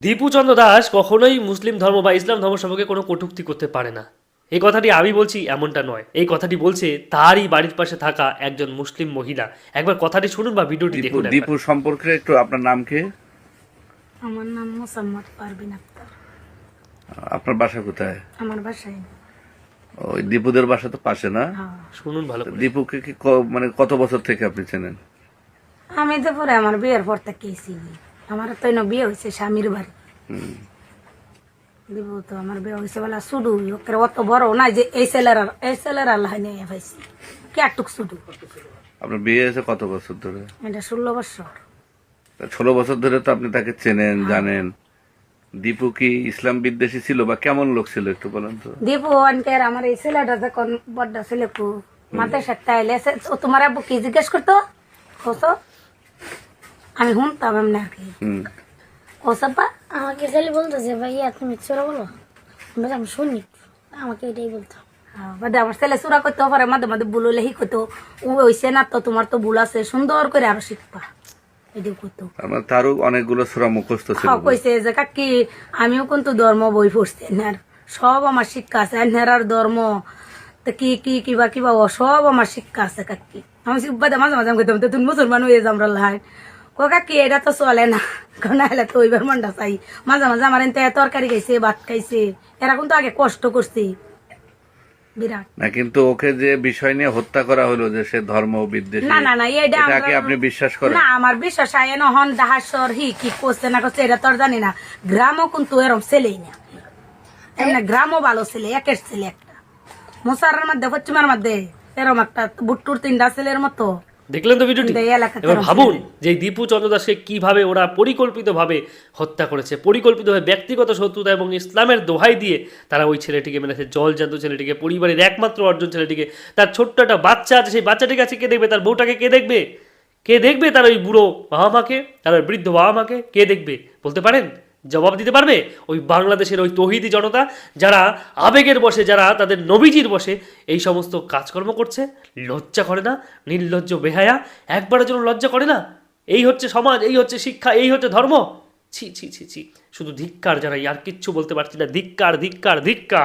দীপু চন্দ্র দাস কখনোই মুসলিম ধর্ম বা ইসলাম ধর্ম সম্পর্কে কোনো কটূক্তি করতে পারে না। এই কথাটি আমি বলছি এমনটা নয়, এই কথাটি বলছে তারই বাড়ির পাশে থাকা একজন মুসলিম মহিলা। একবার কথাটি শুনুন বা ভিডিওটি দীপু দেখুন একবার। দীপু সম্পর্কে একটু আপনার নাম কি? আমার নাম মোসাম্মদ পারভিন আক্তার। আপনার বাসা কোথায়? আমার বাসায় ওই দীপুদের বাসা তো পাশে না? হ্যাঁ। শুনুন ভালো করে। দীপুকে কি মানে কত বছর থেকে আপনি চেনেন? আমি তো পরে আমার বিয়ের পর থেকে চিনি। আমার তো এনে বিয়ে হয়েছে স্বামীর বাড়ি। দিব তো আমার বিয়ে হয়েছে বলা শুধু ওকে অত বড় না যে এই ছেলের আল্লাহ নিয়ে পাইছি কি একটুক শুধু। আপনার বিয়ে হয়েছে কত বছর ধরে? এটা 16 বছর। 16 বছর ধরে তো আপনি তাকে চেনেন, জানেন। দীপু কি ইসলাম বিদ্বেষী ছিল বা কেমন লোক ছিল একটু বলেন তো। দীপু অনকের আমার এই ছেলেটা যখন বড্ডা ছেলে কু মাথায় সাথে আইলে ও তোমার আব্বু কি জিজ্ঞেস করতো কসো আমি শুনতাম এমনি আর কি কসব্বা আমাকে খালি বলতেছে ভাইয়া তুমি চোরা বলো, আমি শুনি, আমাকে এটাই বলতো। বাদে আমার ছেলে চূড়া করতে পারে মাঝে মাঝে ভুল হলে হি করতো ও হইছে না তো তোমার তো ভুল আছে সুন্দর করে আরো শিখবা এটাই করতো। আমার তারও অনেকগুলো সূরা মুখস্থ ছিল। কইছে যে কাকি আমিও কিন্তু ধর্ম বই পড়ছি এনার সব আমার শিক্ষা আছে এনার ধর্ম তো কি কি কিবা কিবা ও সব আমার শিক্ষা আছে কাকি। আমি বাদে মাঝে মাঝে কইতাম তো তুমি মুসলমান হয়ে যাম লাই কো কাকি এটা তো চলে না নাহলে তো ওইবার মনটা চাই। মাঝে মাঝে আমার এনতে তরকারি খাইছে ভাত খাইছে এরা কিন্তু আগে কষ্ট করছি বিরাট। না কিন্তু ওকে যে বিষয় নিয়ে হত্যা করা হলো যে সে ধর্ম বিদ্বেষী, না না না এটা এটাকে আপনি বিশ্বাস করেন? না আমার বিশ্বাস হয় না হন দাহাসর হি কি করছে না করছে এটা তোর জানি না। গ্রামও কিন্তু এরম ছেলেই না এমনি গ্রামও ভালো ছেলে একের ছেলে একটা মোসারের মধ্যে পশ্চিমের মধ্যে এরম একটা বুট্টুর 3টা ছেলের মতো। দেখলেন তো ভিডিওটি? এই এলাকাতে এবার এরম ভাবুন ছেলে। যে এই দীপু চন্দ্র দাসকে কিভাবে ওরা পরিকল্পিতভাবে হত্যা করেছে, পরিকল্পিতভাবে ব্যক্তিগত শত্রুতা এবং ইসলামের দোহাই দিয়ে তারা ওই ছেলেটিকে মেরেছে, জলজান্ত ছেলেটিকে, পরিবারের একমাত্র অর্জন ছেলেটিকে। তার ছোট্ট একটা বাচ্চা আছে, সেই বাচ্চাটির কাছে কে দেখবে? তার বউটাকে কে দেখবে? কে দেখবে তার ওই বুড়ো বাবা মাকে, তার ওই বৃদ্ধ বাবা মাকে কে দেখবে? বলতে পারেন? জবাব দিতে পারবে? ওই বাংলাদেশের ওই তৌহিদি জনতা যারা আবেগের বসে, যারা তাদের নবীজির বসে এই সমস্ত কাজকর্ম করছে, লজ্জা করে না? নির্লজ্জ বেহায়া, একবারের জন্য লজ্জা করে না? এই হচ্ছে সমাজ, এই হচ্ছে শিক্ষা, এই হচ্ছে ধর্ম। ছি ছি ছি ছি, শুধু ধিক্কার, যারা আর কিচ্ছু বলতে পারছি না। ধিক্কার ধিক্কার ধিক্কার।